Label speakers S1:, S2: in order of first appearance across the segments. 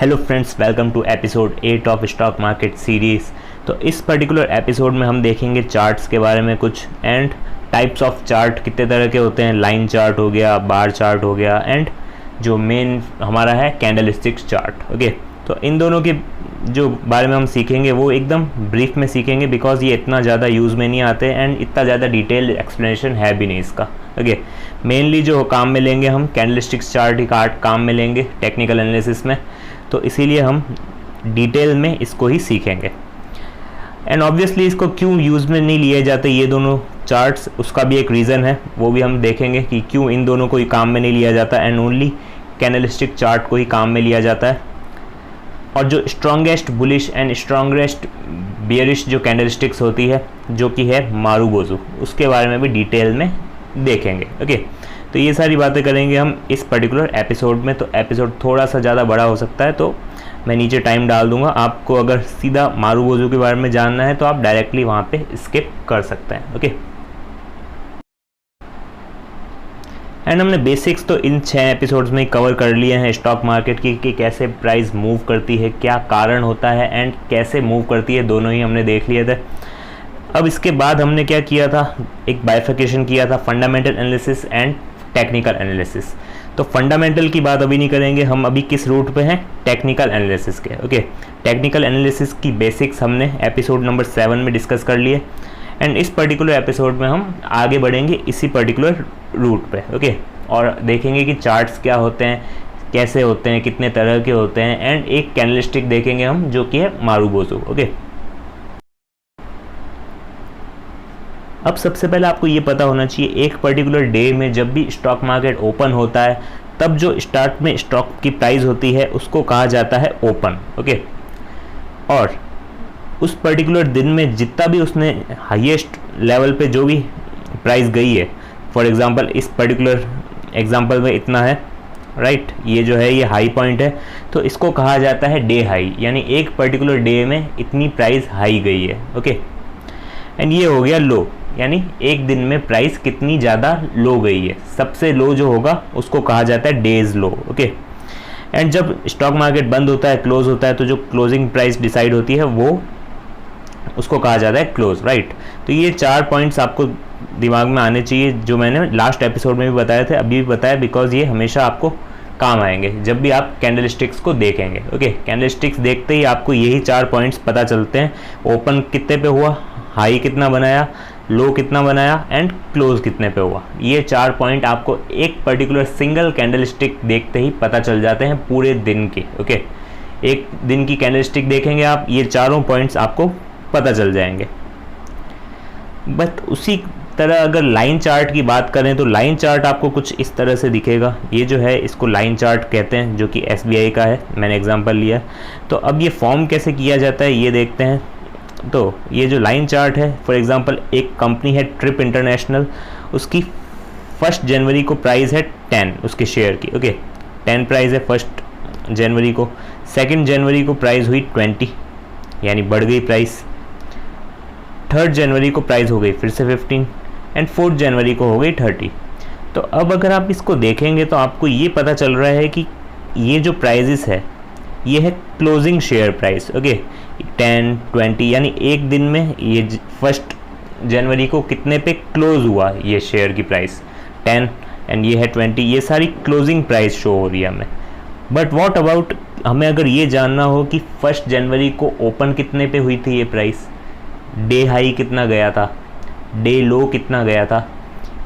S1: Hello friends, welcome to episode 8 of stock market series. तो इस particular episode में हम देखेंगे चार्ट्स के बारे में कुछ एंड टाइप्स ऑफ चार्ट कितने तरह के होते हैं। लाइन चार्ट हो गया, बार चार्ट हो गया एंड जो मेन हमारा है कैंडलस्टिक्स चार्ट। ओके, तो इन दोनों के जो बारे में हम सीखेंगे वो एकदम ब्रीफ में सीखेंगे बिकॉज ये इतना ज़्यादा यूज़ में नहीं आते एंड इतना ज़्यादा डिटेल एक्सप्लेनेशन है भी नहीं इसका। ओके, मेनली जो काम में लेंगे हम कैंडलस्टिक्स चार्ट ही काम में लेंगे टेक्निकल एनालिसिस में, तो इसीलिए हम डिटेल में इसको ही सीखेंगे। एंड ऑब्वियसली इसको क्यों यूज़ में नहीं लिए जाते ये दोनों चार्ट्स, उसका भी एक रीज़न है, वो भी हम देखेंगे कि क्यों इन दोनों को ही काम में नहीं लिया जाता एंड ओनली कैंडलस्टिक चार्ट को ही काम में लिया जाता है। और जो strongest bullish and strongest bearish जो कैंडलस्टिक्स होती है जो कि है मारुबोजू, उसके बारे में भी डिटेल में देखेंगे। ओके, तो ये सारी बातें करेंगे हम इस पर्टिकुलर एपिसोड में। तो एपिसोड थोड़ा सा ज़्यादा बड़ा हो सकता है, तो मैं नीचे टाइम डाल दूंगा। आपको अगर सीधा मारुबोजू के बारे में जानना है तो आप डायरेक्टली वहाँ पे स्किप कर सकते हैं। ओके, एंड हमने बेसिक्स तो इन 6 एपिसोड्स में कवर कर लिए हैं स्टॉक मार्केट की कि कैसे प्राइस मूव करती है, क्या कारण होता है एंड कैसे मूव करती है, दोनों ही हमने देख लिए थे। अब इसके बाद हमने क्या किया था, एक बाइफर्केशन किया था, fundamental analysis and technical analysis. तो फंडामेंटल की बात अभी नहीं करेंगे, हम अभी किस रूट पे हैं, टेक्निकल एनालिसिस के। ओके, टेक्निकल एनालिसिस की बेसिक्स हमने एपिसोड नंबर 7 में डिस्कस कर लिए एंड इस पर्टिकुलर एपिसोड में हम आगे बढ़ेंगे इसी पर्टिकुलर रूट पे। ओके, और देखेंगे कि चार्ट्स क्या होते हैं, कैसे होते हैं, कितने तरह के होते हैं एंड एक कैंडलस्टिक देखेंगे हम जो कि है मारुबोजू। ओके, अब सबसे पहले आपको ये पता होना चाहिए एक पर्टिकुलर डे में जब भी स्टॉक मार्केट ओपन होता है तब जो स्टार्ट में स्टॉक की प्राइस होती है उसको कहा जाता है ओपन। ओके, और उस पर्टिकुलर दिन में जितना भी उसने हाईएस्ट लेवल पे जो भी प्राइस गई है, फॉर एग्जांपल इस पर्टिकुलर एग्जांपल में इतना है, राइट, ये जो है ये हाई पॉइंट है, तो इसको कहा जाता है डे हाई, यानी एक पर्टिकुलर डे में इतनी प्राइस हाई गई है। ओके, एंड ये हो गया लो, यानी एक दिन में प्राइस कितनी ज़्यादा लो गई है, सबसे लो जो होगा उसको कहा जाता है डेज लो। ओके, एंड जब स्टॉक मार्केट बंद होता है, क्लोज होता है, तो जो क्लोजिंग प्राइस डिसाइड होती है वो उसको कहा जाता है क्लोज, राइट। तो ये 4 पॉइंट्स आपको दिमाग में आने चाहिए जो मैंने लास्ट एपिसोड में भी बताए थे, अभी भी बताया, बिकॉज ये हमेशा आपको काम आएंगे जब भी आप कैंडलस्टिक्स को देखेंगे। ओके, कैंडलस्टिक्स देखते ही आपको यही 4 पॉइंट्स पता चलते हैं, ओपन कितने पे हुआ, हाई कितना बनाया, लो कितना बनाया एंड क्लोज कितने पे हुआ। ये 4 पॉइंट आपको एक पर्टिकुलर सिंगल कैंडलस्टिक देखते ही पता चल जाते हैं पूरे दिन के। ओके, एक दिन की कैंडलस्टिक देखेंगे आप, ये चारों पॉइंट्स आपको पता चल जाएंगे। बट उसी तरह अगर लाइन चार्ट की बात करें तो लाइन चार्ट आपको कुछ इस तरह से दिखेगा। ये जो है इसको लाइन चार्ट कहते हैं, जो कि SBI का है, मैंने एग्जांपल लिया। तो अब ये फॉर्म कैसे किया जाता है ये देखते हैं। तो ये जो लाइन चार्ट है, फॉर एग्जांपल एक कंपनी है ट्रिप इंटरनेशनल, उसकी 1 जनवरी को प्राइस है 10 उसके शेयर की। ओके, 10 प्राइस है 1 जनवरी को, 2 जनवरी को प्राइस हुई 20, यानी बढ़ गई प्राइस। 3 जनवरी को प्राइस हो गई फिर से 15 एंड 4 जनवरी को हो गई 30। तो अब अगर आप इसको देखेंगे तो आपको ये पता चल रहा है कि ये जो प्राइजेस है ये है क्लोजिंग शेयर प्राइस। ओके, 10, 20, यानी एक दिन में ये 1 जनवरी को कितने पे क्लोज हुआ ये शेयर की प्राइस 10 एंड ये है 20, ये सारी क्लोजिंग प्राइस शो हो रही है हमें। बट व्हाट अबाउट, हमें अगर ये जानना हो कि 1 जनवरी को ओपन कितने पे हुई थी ये प्राइस, डे हाई कितना गया था, डे लो कितना गया था,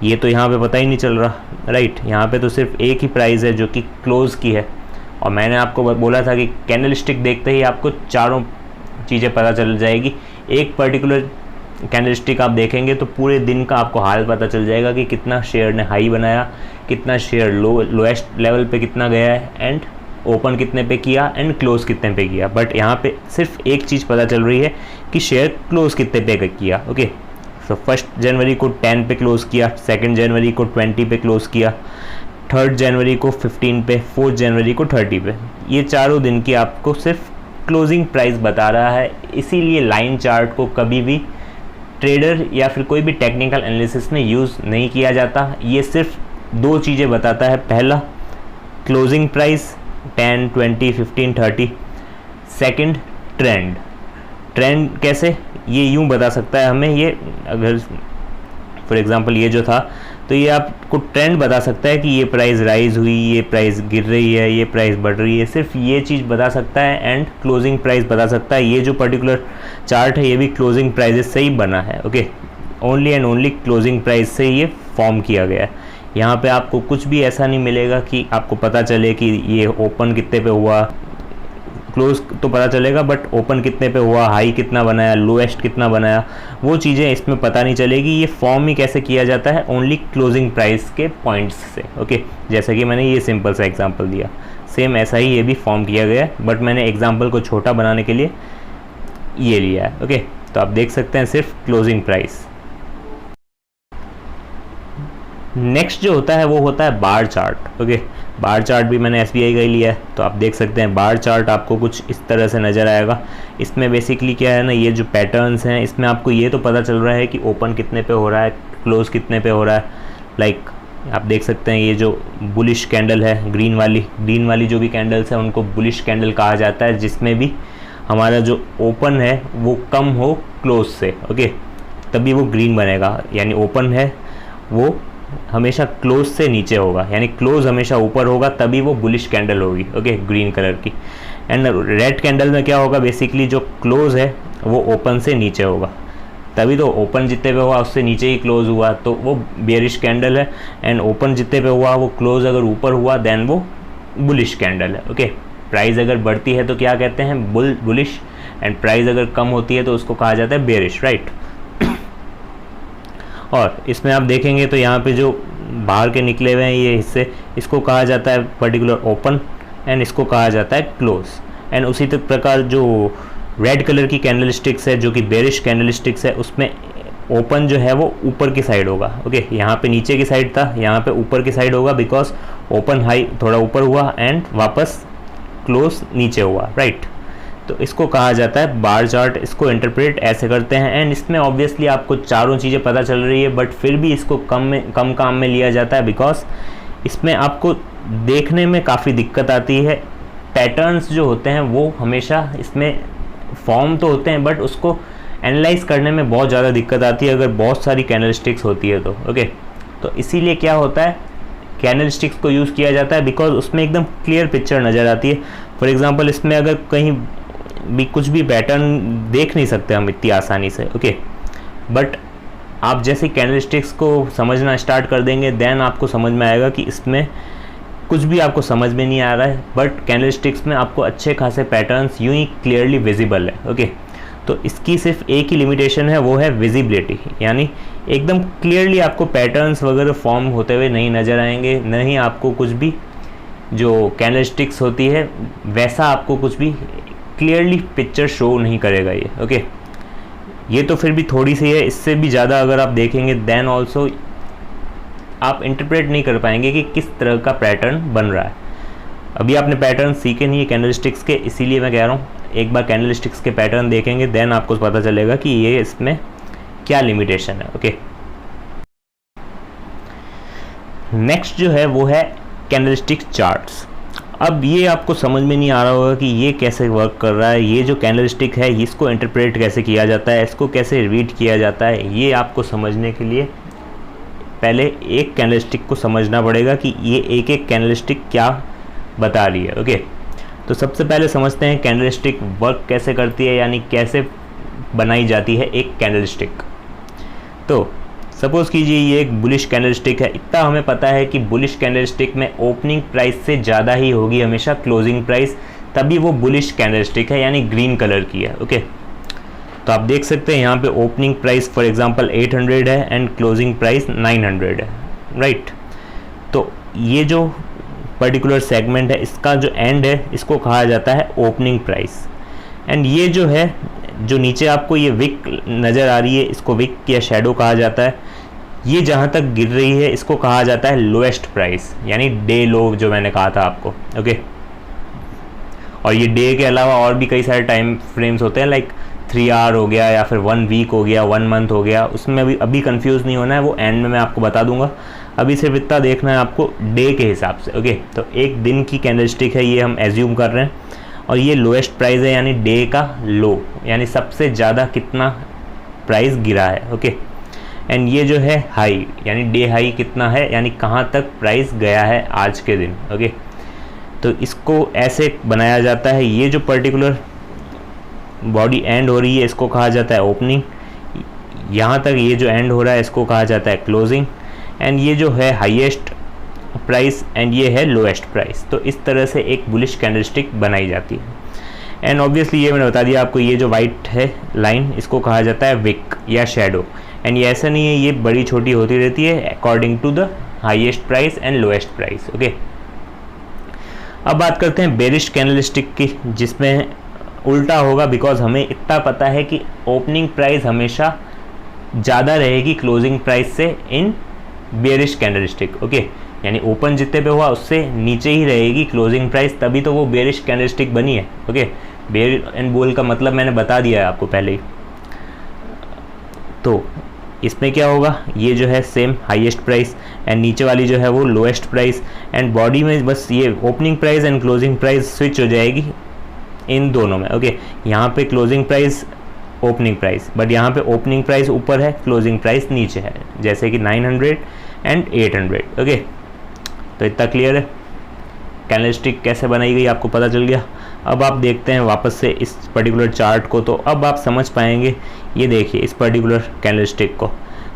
S1: ये तो यहाँ पे पता ही नहीं चल रहा, राइट। यहाँ पे तो सिर्फ एक ही प्राइस है जो कि क्लोज की है, और मैंने आपको बोला था कि कैंडलस्टिक देखते ही आपको चारों चीज़ें पता चल जाएगी। एक पर्टिकुलर कैंडलस्टिक आप देखेंगे तो पूरे दिन का आपको हाल पता चल जाएगा कि कितना शेयर ने हाई बनाया, कितना शेयर लोएस्ट लेवल पे कितना गया है एंड ओपन कितने पे किया एंड क्लोज कितने पे किया। बट यहाँ पे सिर्फ एक चीज़ पता चल रही है कि शेयर क्लोज कितने पे किया। ओके, तो 1 जनवरी को 10 पे क्लोज किया, 2 जनवरी को 20 पे क्लोज किया, 3 जनवरी को 15 पे, 4 जनवरी को 30 पे। ये चारों दिन की आपको सिर्फ क्लोजिंग प्राइस बता रहा है। इसीलिए लाइन चार्ट को कभी भी ट्रेडर या फिर कोई भी टेक्निकल एनालिसिस में यूज़ नहीं किया जाता। ये सिर्फ 2 चीज़ें बताता है, पहला closing price 10, 20, 15, 30। Second, trend. Trend कैसे, ये यूं बता सकता है हमें, ये अगर फॉर एग्जांपल ये जो था, तो ये आपको ट्रेंड बता सकता है कि ये प्राइस राइज हुई, ये प्राइस गिर रही है, ये प्राइस बढ़ रही है, सिर्फ ये चीज़ बता सकता है। एंड क्लोजिंग प्राइस बता सकता है। ये जो पर्टिकुलर चार्ट है ये भी क्लोजिंग प्राइजेस से ही बना है। Okay, only and only closing price से ये फॉर्म किया गया है। यहाँ पे आपको कुछ भी ऐसा नहीं मिलेगा कि आपको पता चले कि ये ओपन कितने पे हुआ, क्लोज तो पता चलेगा बट ओपन कितने पे हुआ, हाई कितना बनाया, लोएस्ट कितना बनाया, वो चीज़ें इसमें पता नहीं चलेगी। ये फॉर्म ही कैसे किया जाता है, ओनली क्लोजिंग प्राइस के पॉइंट्स से। ओके, जैसे कि मैंने ये सिंपल सा एग्जांपल दिया, सेम ऐसा ही ये भी फॉर्म किया गया है, बट मैंने एग्जांपल को छोटा बनाने के लिए ये लिया है। ओके, तो आप देख सकते हैं सिर्फ क्लोजिंग प्राइस। नेक्स्ट जो होता है वो होता है bar chart. Okay, bar chart भी मैंने SBI का ही लिया है, तो आप देख सकते हैं बार चार्ट आपको कुछ इस तरह से नज़र आएगा। इसमें बेसिकली क्या है ना, ये जो पैटर्न्स हैं इसमें आपको ये तो पता चल रहा है कि ओपन कितने पे हो रहा है, क्लोज कितने पे हो रहा है। लाइक आप देख सकते हैं ये जो बुलिश कैंडल है, ग्रीन वाली जो भी कैंडल्स हैं उनको बुलिश कैंडल कहा जाता है, जिसमें भी हमारा जो ओपन है वो कम हो क्लोज से। ओके, तभी वो ग्रीन बनेगा, यानी ओपन है वो हमेशा क्लोज से नीचे होगा, यानी क्लोज हमेशा ऊपर होगा, तभी वो बुलिश कैंडल होगी। ओके, ग्रीन कलर की। एंड रेड कैंडल में क्या होगा, बेसिकली जो क्लोज है वो ओपन से नीचे होगा, तभी तो ओपन जितने पे हुआ उससे नीचे ही क्लोज हुआ, तो वो बेयरिश कैंडल है। एंड ओपन जितने पे हुआ वो क्लोज अगर ऊपर हुआ देन वो बुलिश कैंडल है। ओके, प्राइस अगर बढ़ती है तो क्या कहते हैं, बुलिश, एंड प्राइस अगर कम होती है तो उसको कहा जाता है बेयरिश, राइट। और इसमें आप देखेंगे तो यहाँ पे जो बाहर के निकले हुए हैं ये हिस्से, इसको कहा जाता है पर्टिकुलर ओपन, एंड इसको कहा जाता है क्लोज। एंड उसी प्रकार जो रेड कलर की कैंडल स्टिक्स है जो कि बेरिश कैंडल स्टिक्स है, उसमें ओपन जो है वो ऊपर की साइड होगा। ओके, यहाँ पे नीचे की साइड था, यहाँ पे ऊपर की साइड होगा, बिकॉज ओपन हाई थोड़ा ऊपर हुआ एंड वापस क्लोज नीचे हुआ, राइट। तो इसको कहा जाता है बार चार्ट, इसको इंटरप्रेट ऐसे करते हैं। एंड इसमें ऑब्वियसली आपको चारों चीज़ें पता चल रही है, बट फिर भी इसको कम काम में लिया जाता है, बिकॉज इसमें आपको देखने में काफ़ी दिक्कत आती है। पैटर्न्स जो होते हैं वो हमेशा इसमें फॉर्म तो होते हैं, बट उसको एनालाइज करने में बहुत ज़्यादा दिक्कत आती है अगर बहुत सारी कैंडल स्टिक्स होती है तो। ओके, तो इसीलिए क्या होता है, कैंडल स्टिक्स को यूज़ किया जाता है, बिकॉज उसमें एकदम क्लियर पिक्चर नज़र आती है। फॉर एग्जांपल इसमें अगर कहीं भी कुछ भी पैटर्न देख नहीं सकते हम इतनी आसानी से। ओके, बट आप जैसे कैंडल स्टिक्स को समझना स्टार्ट कर देंगे देन आपको समझ में आएगा कि इसमें कुछ भी आपको समझ में नहीं आ रहा है, बट कैंडल स्टिक्स में आपको अच्छे खासे पैटर्न्स यूं ही क्लियरली विजिबल है। ओके, तो इसकी सिर्फ एक ही लिमिटेशन है, वो है विजिबिलिटी, यानी एकदम क्लियरली आपको पैटर्न्स वगैरह फॉर्म होते हुए नहीं नज़र आएंगे, न ही आपको कुछ भी जो कैंडल स्टिक्स होती है वैसा आपको कुछ भी क्लियरली पिक्चर शो नहीं करेगा ये। ओके, ये तो फिर भी थोड़ी सी है, इससे भी ज़्यादा अगर आप देखेंगे देन ऑल्सो आप इंटरप्रेट नहीं कर पाएंगे कि किस तरह का पैटर्न बन रहा है। अभी आपने पैटर्न सीखे नहीं है कैंडल स्टिक्स के, इसीलिए मैं कह रहा हूँ एक बार कैंडल स्टिक्स के पैटर्न देखेंगे देन आपको पता चलेगा कि ये इसमें क्या लिमिटेशन है। ओके, नेक्स्ट जो है वो है कैंडल स्टिक चार्ट्स। अब ये आपको समझ में नहीं आ रहा होगा कि ये कैसे वर्क कर रहा है, ये जो कैंडल स्टिक है इसको इंटरप्रेट कैसे किया जाता है, इसको कैसे रीड किया जाता है। ये आपको समझने के लिए पहले एक कैंडल स्टिक को समझना पड़ेगा कि ये एक एक कैंडल स्टिक क्या बता रही है। ओके, तो सबसे पहले समझते हैं कैंडल स्टिक वर्क कैसे करती है, यानी कैसे बनाई जाती है एक कैंडल स्टिक। तो सपोज़ कीजिए ये एक बुलिश कैंडल स्टिक है, इतना हमें पता है कि बुलिश कैंडल स्टिक में ओपनिंग प्राइस से ज़्यादा ही होगी हमेशा क्लोजिंग प्राइस, तभी वो बुलिश कैंडल स्टिक है, यानी ग्रीन कलर की है। ओके, तो आप देख सकते हैं यहाँ पे ओपनिंग प्राइस फॉर एग्जांपल 800 है एंड क्लोजिंग प्राइस 900 है, राइट। तो ये जो पर्टिकुलर सेगमेंट है इसका जो एंड है इसको कहा जाता है ओपनिंग प्राइस। एंड ये जो है जो नीचे आपको ये विक नज़र आ रही है इसको विक या शेडो कहा जाता है, ये जहाँ तक गिर रही है इसको कहा जाता है लोएस्ट प्राइस, यानी डे लो जो मैंने कहा था आपको। ओके, और ये डे के अलावा और भी कई सारे टाइम फ्रेम्स होते हैं, लाइक 3 आवर हो गया या फिर 1 वीक हो गया, 1 मंथ हो गया, उसमें अभी कंफ्यूज नहीं होना है, वो एंड में मैं आपको बता दूंगा। अभी सिर्फ इतना देखना है आपको डे के हिसाब से। ओके, तो एक दिन की कैंडलस्टिक है, ये हम एज्यूम कर रहे हैं, और ये लोएस्ट प्राइस है यानी डे का लो, यानी सबसे ज़्यादा कितना प्राइस गिरा है। ओके, एंड ये जो है हाई यानी डे हाई कितना है, यानी कहाँ तक प्राइस गया है आज के दिन। ओके, तो इसको ऐसे बनाया जाता है। ये जो पर्टिकुलर बॉडी एंड हो रही है इसको कहा जाता है ओपनिंग, यहाँ तक ये जो एंड हो रहा है इसको कहा जाता है क्लोजिंग, एंड ये जो है हाईएस्ट प्राइस एंड ये है लोएस्ट प्राइस। तो इस तरह से एक बुलिश कैंडलस्टिक बनाई जाती है। एंड ऑब्वियसली ये मैंने बता दिया आपको, ये जो वाइट है लाइन इसको कहा जाता है विक या शेडो, एंड ये ऐसा नहीं है, ये बड़ी छोटी होती रहती है according to the highest price and lowest price. Okay, अब बात करते हैं बेरिश कैंडलस्टिक की, जिसमें उल्टा होगा, बिकॉज हमें इतना पता है कि ओपनिंग प्राइस हमेशा ज़्यादा रहेगी क्लोजिंग प्राइस से इन बेरिश कैंडलस्टिक। ओके, यानी ओपन जितने पे हुआ उससे नीचे ही रहेगी क्लोजिंग प्राइस, तभी तो वो बेरिश कैंडलस्टिक बनी है। ओके, बेयर एंड बुल का मतलब मैंने बता दिया है आपको पहले ही। तो इसमें क्या होगा, ये जो है सेम हाईएस्ट प्राइस एंड नीचे वाली जो है वो लोएस्ट प्राइस, एंड बॉडी में बस ये opening price and closing price switch हो जाएगी इन दोनों में। ओके, यहाँ पे closing price opening price, but यहाँ पे ओपनिंग प्राइस ऊपर है, क्लोजिंग प्राइस नीचे है, जैसे कि 900 एंड 800। ओके, तो इतना क्लियर है। कैंडलस्टिक कैसे बनाई गई आपको पता चल गया। अब आप देखते हैं वापस से इस पर्टिकुलर चार्ट को, तो अब आप समझ पाएंगे। ये देखिए इस पर्टिकुलर कैंडलस्टिक को,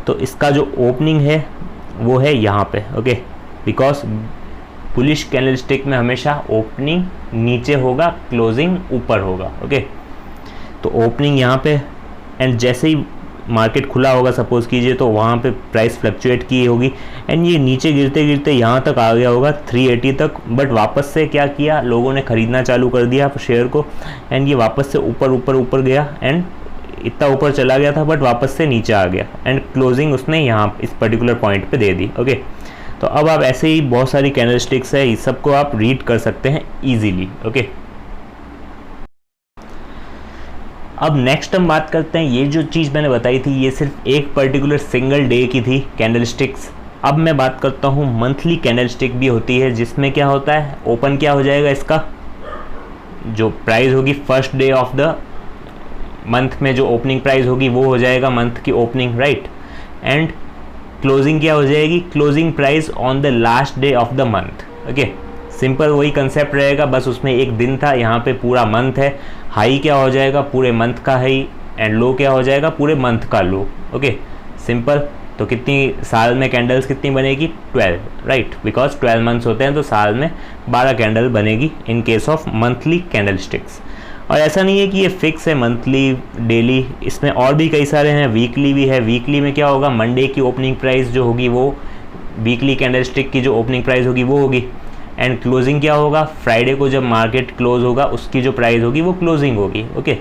S1: तो इसका जो ओपनिंग है वो है यहाँ पे। ओके, बिकॉज बुलिश कैंडलस्टिक में हमेशा ओपनिंग नीचे होगा, क्लोजिंग ऊपर होगा। ओके, तो ओपनिंग यहाँ पे एंड जैसे ही मार्केट खुला होगा सपोज कीजिए, तो वहाँ पे प्राइस फ्लक्चुएट की होगी एंड ये नीचे गिरते गिरते यहाँ तक आ गया होगा 380 तक, बट वापस से क्या किया, लोगों ने ख़रीदना चालू कर दिया शेयर को, एंड ये वापस से ऊपर ऊपर ऊपर गया एंड इतना ऊपर चला गया था, बट वापस से नीचे आ गया एंड क्लोजिंग उसने यहाँ इस पर्टिकुलर पॉइंट पे दे दी। ओके, तो अब आप ऐसे ही बहुत सारी कैंडलस्टिक्स है, इस सबको आप रीड कर सकते हैं ईजीली। ओके, अब नेक्स्ट हम बात करते हैं, ये जो चीज़ मैंने बताई थी ये सिर्फ एक पर्टिकुलर सिंगल डे की थी कैंडलस्टिक्स। अब मैं बात करता हूँ मंथली कैंडलस्टिक भी होती है, जिसमें क्या होता है, ओपन क्या हो जाएगा, इसका जो प्राइस होगी first day of the month में जो ओपनिंग प्राइस होगी वो हो जाएगा मंथ की ओपनिंग, राइट, एंड क्लोजिंग क्या हो जाएगी, closing price on the last day of the month. Okay, simple वही कंसेप्ट रहेगा, बस उसमें एक दिन था, यहाँ पे पूरा मंथ है। हाई क्या हो जाएगा, पूरे मंथ का हाई, एंड लो क्या हो जाएगा, पूरे मंथ का लो। Okay, simple. तो कितनी साल में कैंडल्स कितनी बनेगी, 12, राइट, बिकॉज 12 मंथ्स होते हैं, तो साल में 12 कैंडल बनेगी इन केस ऑफ मंथली कैंडलस्टिक्स। और ऐसा नहीं है कि ये फिक्स है मंथली डेली, इसमें और भी कई सारे हैं, वीकली भी है। वीकली में क्या होगा, मंडे की ओपनिंग प्राइस जो होगी वो वीकली कैंडलस्टिक की जो ओपनिंग प्राइस होगी वो होगी, एंड क्लोजिंग क्या होगा, फ्राइडे को जब मार्केट क्लोज होगा उसकी जो प्राइस होगी वो क्लोजिंग होगी। ओके,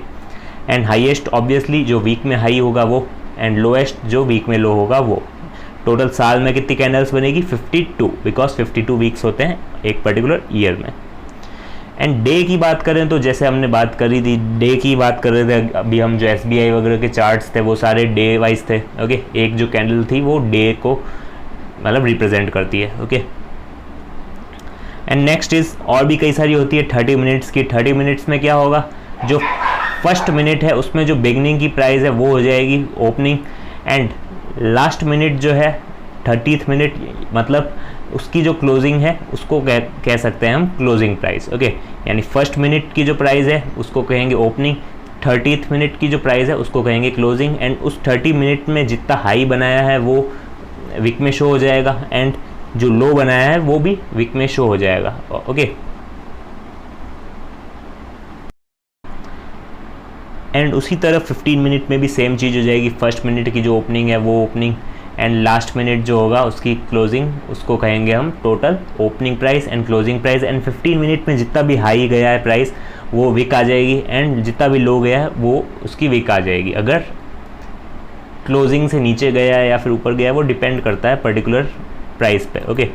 S1: एंड हाईएस्ट ऑब्वियसली जो वीक में हाई होगा वो, एंड लोएस्ट जो वीक में लो होगा वो। टोटल साल में कितनी कैंडल्स बनेगी, 52, बिकॉज 52 वीक्स होते हैं एक पर्टिकुलर ईयर में। एंड डे की बात करें तो जैसे हमने बात करी थी, डे की बात कर रहे थे अभी हम, जो SBI वगैरह के चार्ट्स थे वो सारे डे वाइज थे। ओके, एक जो कैंडल थी वो डे को मतलब रिप्रेजेंट करती है। ओके, एंड नेक्स्ट इज और भी कई सारी होती है 30 मिनट्स की। 30 मिनट्स में क्या होगा, जो फर्स्ट मिनट है उसमें जो बिगनिंग की प्राइस है वो हो जाएगी ओपनिंग, एंड लास्ट मिनट जो है 30th मिनट मतलब उसकी जो क्लोजिंग है उसको कह सकते हैं हम क्लोजिंग प्राइस। ओके, यानी फर्स्ट मिनट की जो प्राइस है उसको कहेंगे ओपनिंग, 30th मिनट की जो प्राइस है उसको कहेंगे क्लोजिंग, एंड उस 30 मिनट में जितना हाई बनाया है वो विक में शो हो जाएगा, एंड जो लो बनाया है वो भी विक में शो हो जाएगा। ओके, एंड उसी तरह 15 मिनट में भी सेम चीज़ हो जाएगी। फर्स्ट मिनट की जो ओपनिंग है वो ओपनिंग, एंड लास्ट मिनट जो होगा उसकी क्लोजिंग, उसको कहेंगे हम total opening price and closing price, and 15 minute में जितना भी हाई गया है प्राइस वो विक आ जाएगी, एंड जितना भी लो गया है वो उसकी विक आ जाएगी। अगर क्लोजिंग से नीचे गया है या फिर ऊपर गया है वो डिपेंड करता है पर्टिकुलर प्राइस पे। ओके,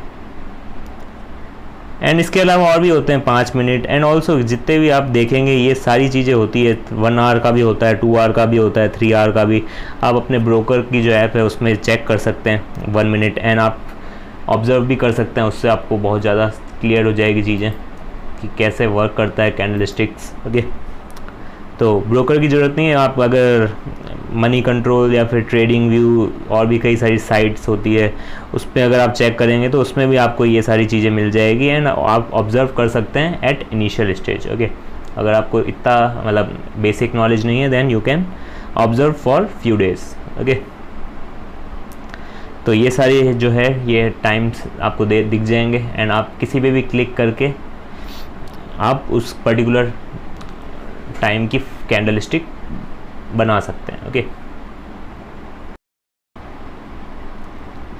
S1: एंड इसके अलावा और भी होते हैं 5 मिनट, एंड ऑल्सो जितने भी आप देखेंगे ये सारी चीज़ें होती है। 1 आवर का भी होता है, 2 आवर का भी होता है, 3 आवर का भी। आप अपने ब्रोकर की जो ऐप है उसमें चेक कर सकते हैं 1 मिनट, एंड आप ऑब्ज़र्व भी कर सकते हैं, उससे आपको बहुत ज़्यादा क्लियर हो जाएगी चीज़ें कि कैसे वर्क करता है कैंडलस्टिक्स। ओके, तो ब्रोकर की ज़रूरत नहीं है। आप अगर मनी कंट्रोल या फिर ट्रेडिंग व्यू और भी कई सारी साइट्स होती है, उस पर अगर आप चेक करेंगे तो उसमें भी आपको ये सारी चीज़ें मिल जाएगी एंड आप ऑब्ज़र्व कर सकते हैं एट इनिशियल स्टेज। ओके, अगर आपको इतना मतलब बेसिक नॉलेज नहीं है then you can observe for few days. Okay, तो ये सारे जो है ये टाइम्स आपको दिख जाएंगे एंड आप किसी पे भी क्लिक करके आप उस पर्टिकुलर टाइम की कैंडलस्टिक बना सकते हैं। ओके,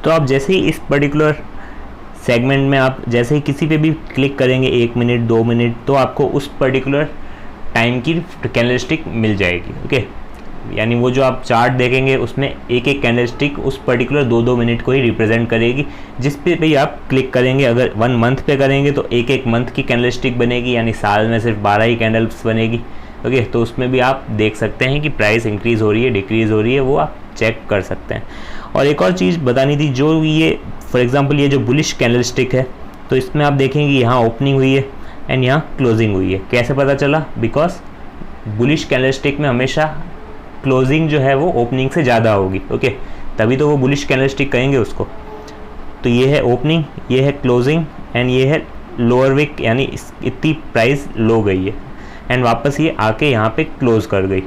S1: तो आप जैसे ही इस पर्टिकुलर सेगमेंट में आप जैसे ही किसी पे भी क्लिक करेंगे 1 मिनट 2 मिनट, तो आपको उस पर्टिकुलर टाइम की कैंडलस्टिक मिल जाएगी। ओके, यानी वो जो आप चार्ट देखेंगे उसमें एक एक कैंडलस्टिक उस पर्टिकुलर 2-2 मिनट को ही रिप्रेजेंट करेगी। जिस पे भी आप क्लिक करेंगे, अगर 1 मंथ पे करेंगे तो एक एक मंथ की कैंडलस्टिक बनेगी, यानी साल में सिर्फ 12 ही कैंडल्स बनेगी। ओके, तो उसमें भी आप देख सकते हैं कि प्राइस इंक्रीज़ हो रही है डिक्रीज़ हो रही है, वो आप चेक कर सकते हैं। और एक और चीज़ बतानी थी, जो ये फॉर एग्जांपल ये जो बुलिश कैंडलस्टिक है, तो इसमें आप देखेंगे यहाँ ओपनिंग हुई है एंड यहाँ क्लोजिंग हुई है। कैसे पता चला? बिकॉज बुलिश कैंडलस्टिक में हमेशा क्लोजिंग जो है वो ओपनिंग से ज़्यादा होगी। ओके, तभी तो वो बुलिश कैंडलस्टिक कहेंगे उसको। तो ये है ओपनिंग, ये है क्लोजिंग एंड ये है लोअर विक, यानी इतनी प्राइस लो गई है एंड वापस ये आके यहाँ पे क्लोज कर गई।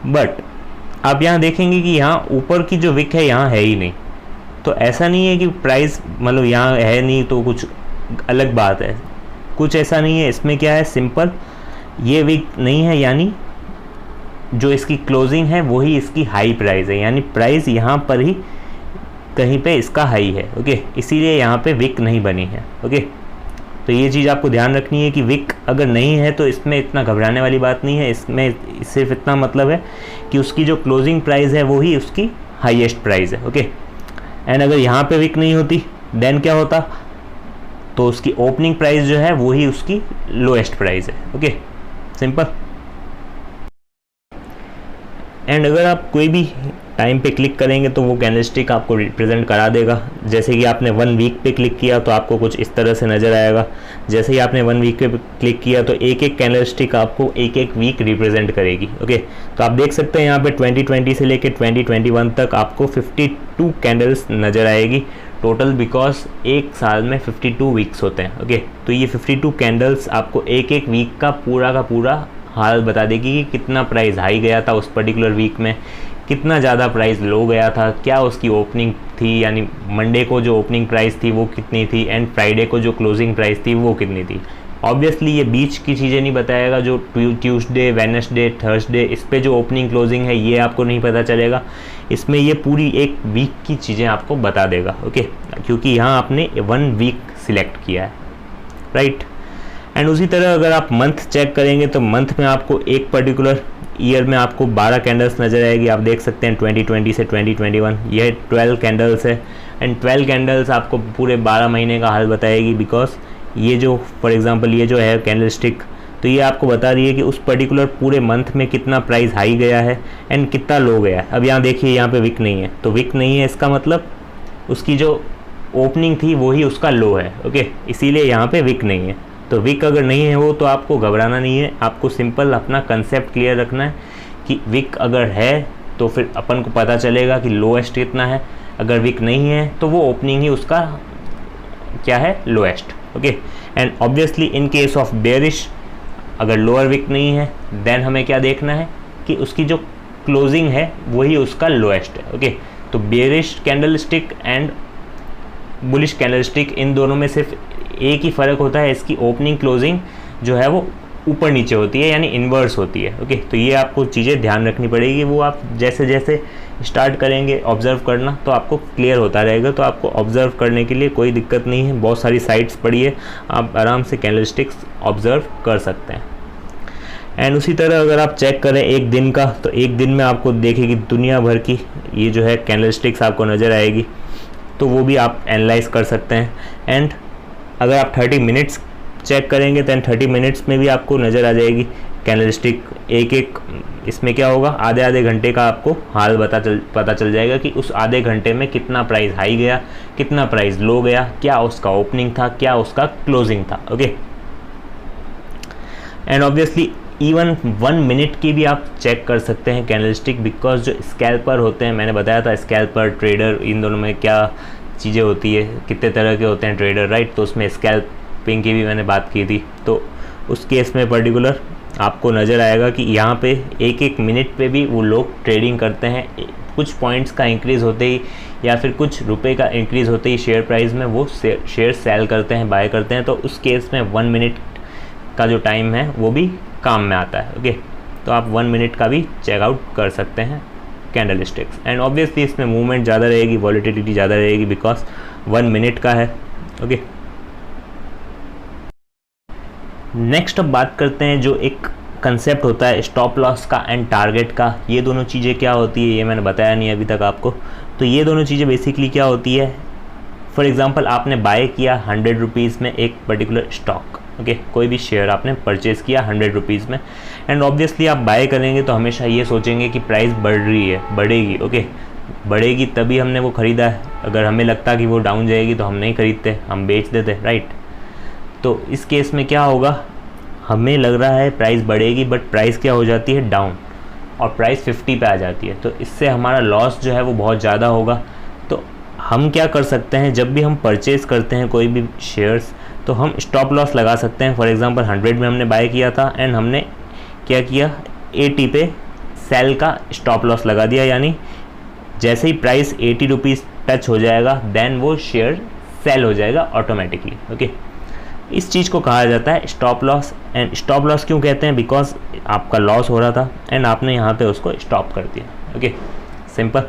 S1: बट आप यहाँ देखेंगे कि यहाँ ऊपर की जो विक है यहाँ है ही नहीं। तो ऐसा नहीं है कि प्राइस मतलब यहाँ है नहीं तो कुछ अलग बात है, कुछ ऐसा नहीं है। इसमें क्या है, सिंपल ये विक नहीं है, यानी जो इसकी क्लोजिंग है वही इसकी हाई प्राइस है, यानी प्राइस यहाँ पर ही कहीं पे इसका हाई है। ओके, इसीलिए यहाँ पे विक नहीं बनी है। ओके, तो ये चीज़ आपको ध्यान रखनी है कि विक अगर नहीं है तो इसमें इतना घबराने वाली बात नहीं है। इसमें सिर्फ इतना मतलब है कि उसकी जो क्लोजिंग प्राइस है वही उसकी हाईएस्ट प्राइस है। ओके, एंड अगर यहाँ पे विक नहीं होती देन क्या होता, तो उसकी ओपनिंग प्राइस जो है वही उसकी लोएस्ट प्राइस है। Okay, simple. एंड अगर आप कोई भी टाइम पे क्लिक करेंगे तो वो कैंडलस्टिक आपको रिप्रेजेंट करा देगा। जैसे कि आपने 1 वीक पे क्लिक किया तो आपको कुछ इस तरह से नज़र आएगा। जैसे ही आपने 1 वीक पे क्लिक किया तो एक एक कैंडलस्टिक आपको एक एक वीक रिप्रेजेंट करेगी। ओके, तो आप देख सकते हैं यहाँ पे 2020 से लेके 2021 तक आपको 52 कैंडल्स नज़र आएगी टोटल, बिकॉज एक साल में 52 वीक्स होते हैं। ओके, तो ये 52 कैंडल्स आपको एक एक वीक का पूरा हाल बता देगी कि कितना प्राइस हाई गया था उस पर्टिकुलर वीक में, कितना ज़्यादा प्राइस लो गया था, क्या उसकी ओपनिंग थी, यानी मंडे को जो ओपनिंग प्राइस थी वो कितनी थी एंड फ्राइडे को जो क्लोजिंग प्राइस थी वो कितनी थी। ऑब्वियसली ये बीच की चीज़ें नहीं बताएगा, जो ट्यूसडे वेडनेसडे थर्सडे इस पे जो ओपनिंग क्लोजिंग है ये आपको नहीं पता चलेगा। इसमें ये पूरी एक वीक की चीज़ें आपको बता देगा। ओके, क्योंकि यहाँ आपने 1 वीक सिलेक्ट किया है, राइट। एंड उसी तरह अगर आप मंथ चेक करेंगे तो मंथ में आपको एक पर्टिकुलर ईयर में आपको 12 कैंडल्स नज़र आएगी। आप देख सकते हैं 2020 से 2021 ये 12 कैंडल्स है एंड 12 कैंडल्स आपको पूरे 12 महीने का हाल बताएगी। बिकॉज ये जो फॉर एग्जांपल ये जो है कैंडलस्टिक, तो ये आपको बता रही है कि उस पर्टिकुलर पूरे मंथ में कितना प्राइस हाई गया है एंड कितना लो गया है। अब यहाँ देखिए यहाँ पे विक नहीं है, तो विक नहीं है इसका मतलब उसकी जो ओपनिंग थी वही उसका लो है। ओके, इसीलिए यहाँ पे विक नहीं है। तो विक अगर नहीं है वो तो आपको घबराना नहीं है, आपको सिंपल अपना कंसेप्ट क्लियर रखना है कि विक अगर है तो फिर अपन को पता चलेगा कि लोएस्ट कितना है। अगर विक नहीं है तो वो ओपनिंग ही उसका क्या है, lowest. Okay, and obviously in case of bearish अगर लोअर विक नहीं है देन हमें क्या देखना है कि उसकी जो क्लोजिंग है वही उसका लोएस्ट है। ओके, तो bearish candlestick and bullish candlestick इन दोनों में सिर्फ एक ही फ़र्क होता है, इसकी ओपनिंग क्लोजिंग जो है वो ऊपर नीचे होती है, यानी इन्वर्स होती है। ओके, तो ये आपको चीज़ें ध्यान रखनी पड़ेगी। वो आप जैसे जैसे स्टार्ट करेंगे ऑब्ज़र्व करना तो आपको क्लियर होता रहेगा। तो आपको ऑब्ज़र्व करने के लिए कोई दिक्कत नहीं है, बहुत सारी साइट्स पड़ी है, आप आराम से कैंडलस्टिक्स ऑब्ज़र्व कर सकते हैं। एंड उसी तरह अगर आप चेक करें एक दिन का, तो एक दिन में आपको देखेगी दुनिया भर की ये जो है कैंडलस्टिक्स आपको नज़र आएगी, तो वो भी आप एनालाइज कर सकते हैं। एंड अगर आप 30 मिनट्स चेक करेंगे तो 30 मिनट्स में भी आपको नज़र आ जाएगी कैंडलस्टिक एक एक, इसमें क्या होगा, आधे आधे घंटे का आपको हाल पता चल जाएगा कि उस आधे घंटे में कितना प्राइस हाई गया, कितना प्राइस लो गया, क्या उसका ओपनिंग था, क्या उसका क्लोजिंग था। Okay, and obviously even 1 minute की भी आप चेक कर सकते हैं कैंडलस्टिक, बिकॉज जो स्कैल्पर होते हैं, मैंने बताया था स्कैल्पर ट्रेडर, इन दोनों में क्या चीज़ें होती है, कितने तरह के होते हैं ट्रेडर, राइट। तो उसमें स्कैल्पिंग की भी मैंने बात की थी। तो उस केस में पर्टिकुलर आपको नज़र आएगा कि यहाँ पे एक एक मिनट पे भी वो लोग ट्रेडिंग करते हैं। कुछ पॉइंट्स का इंक्रीज़ होते ही या फिर कुछ रुपए का इंक्रीज़ होते ही शेयर प्राइस में वो शेयर सेल करते हैं, बाय करते हैं। तो उस केस में 1 मिनट का जो टाइम है वो भी काम में आता है। ओके, तो आप 1 मिनट का भी चेकआउट कर सकते हैं कैंडलस्टिक्स। एंड ऑब्वियसली इसमें मूवमेंट ज़्यादा रहेगी, वॉलेटिलिटी ज़्यादा रहेगी, बिकॉज 1 मिनट का है। ओके, नेक्स्ट अब बात करते हैं जो एक कंसेप्ट होता है स्टॉप लॉस का एंड टारगेट का। ये दोनों चीज़ें क्या होती है ये मैंने बताया नहीं अभी तक आपको। तो ये दोनों चीज़ें बेसिकली क्या होती है, फॉर एग्जांपल आपने बाय किया 100 रुपीज़ में एक पर्टिकुलर स्टॉक। ओके, कोई भी शेयर आपने परचेज़ किया 100 रुपीज़ में, एंड ऑब्वियसली आप बाय करेंगे तो हमेशा ये सोचेंगे कि प्राइस बढ़ रही है, बढ़ेगी। ओके, बढ़ेगी तभी हमने वो ख़रीदा है। अगर हमें लगता कि वो डाउन जाएगी तो हम नहीं खरीदते, हम बेच देते, राइट। तो इस केस में क्या होगा, हमें लग रहा है प्राइस बढ़ेगी, बट प्राइस क्या हो जाती है, डाउन, और प्राइस 50 पे आ जाती है। तो इससे हमारा लॉस जो है वो बहुत ज़्यादा होगा। तो हम क्या कर सकते हैं, जब भी हम परचेज़ करते हैं कोई भी शेयर्स, तो हम स्टॉप लॉस लगा सकते हैं। फॉर एग्जांपल 100 में हमने बाय किया था एंड हमने क्या किया, 80 पे सेल का स्टॉप लॉस लगा दिया, यानी जैसे ही प्राइस 80 रुपीज़ टच हो जाएगा देन वो शेयर सेल हो जाएगा ऑटोमेटिकली। ओके, इस चीज़ को कहा जाता है stop loss. And stop loss क्यों कहते हैं, बिकॉज आपका लॉस हो रहा था एंड आपने यहाँ पे उसको स्टॉप कर दिया। Okay, simple.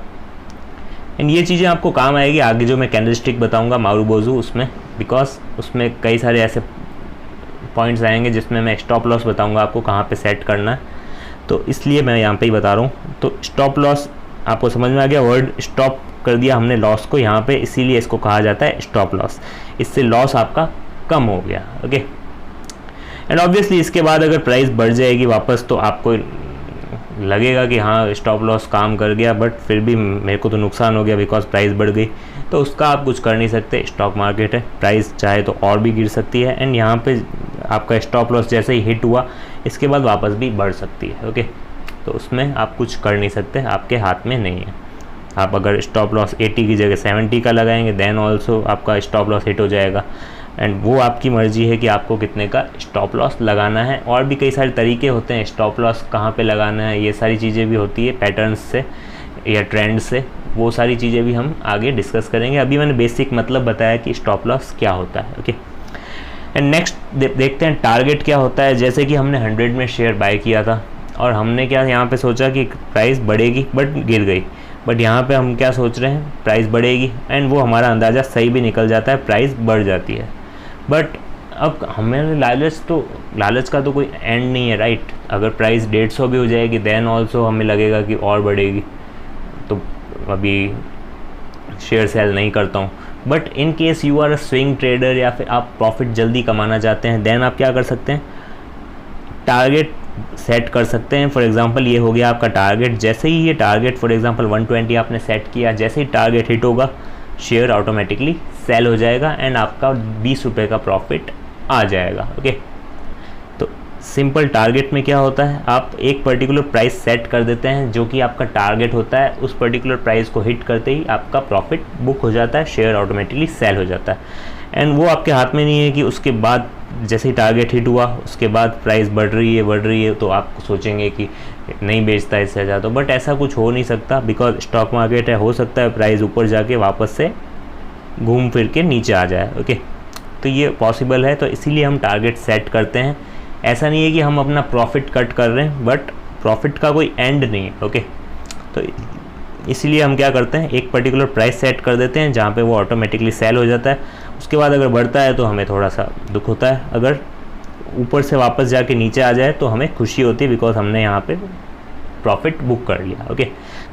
S1: एंड ये चीज़ें आपको काम आएगी आगे जो मैं कैंडलस्टिक बताऊंगा मारुबोजू उसमें, बिकॉज उसमें कई सारे ऐसे पॉइंट्स आएंगे जिसमें मैं स्टॉप लॉस बताऊंगा आपको कहाँ पे सेट करना है। तो इसलिए मैं यहाँ पे ही बता रहा हूँ। तो स्टॉप लॉस आपको समझ में आ गया, वर्ड स्टॉप कर दिया हमने लॉस को यहाँ पे, इसीलिए इसको कहा जाता है स्टॉप लॉस। इससे लॉस आपका कम हो गया। ओके, एंड ऑब्वियसली इसके बाद अगर प्राइस बढ़ जाएगी वापस तो आपको लगेगा कि हाँ स्टॉप लॉस काम कर गया, बट फिर भी मेरे को तो नुकसान हो गया बिकॉज प्राइस बढ़ गई। तो उसका आप कुछ कर नहीं सकते, स्टॉक मार्केट है, प्राइस चाहे तो और भी गिर सकती है एंड यहाँ पे आपका स्टॉप लॉस जैसे ही हिट हुआ इसके बाद वापस भी बढ़ सकती है। ओके, तो उसमें आप कुछ कर नहीं सकते, आपके हाथ में नहीं है। आप अगर स्टॉप लॉस 80 की जगह 70 का लगाएंगे देन ऑल्सो आपका स्टॉप लॉस हिट हो जाएगा, एंड वो आपकी मर्ज़ी है कि आपको कितने का स्टॉप लॉस लगाना है। और भी कई सारे तरीके होते हैं स्टॉप लॉस कहाँ पे लगाना है, ये सारी चीज़ें भी होती है पैटर्न्स से या ट्रेंड से, वो सारी चीज़ें भी हम आगे डिस्कस करेंगे। अभी मैंने बेसिक मतलब बताया कि स्टॉप लॉस क्या होता है। ओके, एंड नेक्स्ट देखते हैं टारगेट क्या होता है। जैसे कि हमने 100 में शेयर बाय किया था और हमने क्या यहाँ पे सोचा कि प्राइस बढ़ेगी बट गिर गई, बट यहाँ पे हम क्या सोच रहे हैं, प्राइस बढ़ेगी, एंड वो हमारा अंदाज़ा सही भी निकल जाता है, प्राइस बढ़ जाती है। बट अब हमें लालच का तो कोई एंड नहीं है, राइट। अगर प्राइस 150 भी हो जाएगी देन ऑल्सो हमें लगेगा कि और बढ़ेगी, तो अभी शेयर सेल नहीं करता हूँ। But in case you are a swing trader या फिर आप प्रॉफिट जल्दी कमाना चाहते हैं, देन आप क्या कर सकते हैं, टारगेट सेट कर सकते हैं। फॉर एग्जांपल ये हो गया आपका टारगेट। जैसे ही ये टारगेट फॉर एग्जांपल 120 आपने सेट किया, जैसे ही टारगेट हिट होगा शेयर ऑटोमेटिकली सेल हो जाएगा एंड आपका 20 रुपये का प्रॉफिट आ जाएगा। ओके, तो सिंपल टारगेट में क्या होता है, आप एक पर्टिकुलर प्राइस सेट कर देते हैं जो कि आपका टारगेट होता है, उस पर्टिकुलर प्राइस को हिट करते ही आपका प्रॉफिट बुक हो जाता है, शेयर ऑटोमेटिकली सेल हो जाता है। एंड वो आपके हाथ में नहीं है कि उसके बाद जैसे ही टारगेट हिट हुआ उसके बाद प्राइस बढ़ रही है तो आप सोचेंगे कि नहीं बेचता इससे ज़्यादा, बट ऐसा कुछ हो नहीं सकता बिकॉज स्टॉक मार्केट है, हो सकता है प्राइस ऊपर जाके वापस से घूम फिर के नीचे आ जाए। ओके, तो ये पॉसिबल है, तो इसीलिए हम टारगेट सेट करते हैं। ऐसा नहीं है कि हम अपना प्रॉफिट कट कर रहे हैं, बट प्रॉफिट का कोई एंड नहीं है। ओके, तो इसीलिए हम क्या करते हैं, एक पर्टिकुलर प्राइस सेट कर देते हैं जहाँ पे वो ऑटोमेटिकली सेल हो जाता है। उसके बाद अगर बढ़ता है तो हमें थोड़ा सा दुख होता है, अगर ऊपर से वापस जाके नीचे आ जाए तो हमें खुशी होती है बिकॉज हमने यहाँ पे प्रॉफिट बुक कर लिया। ओके,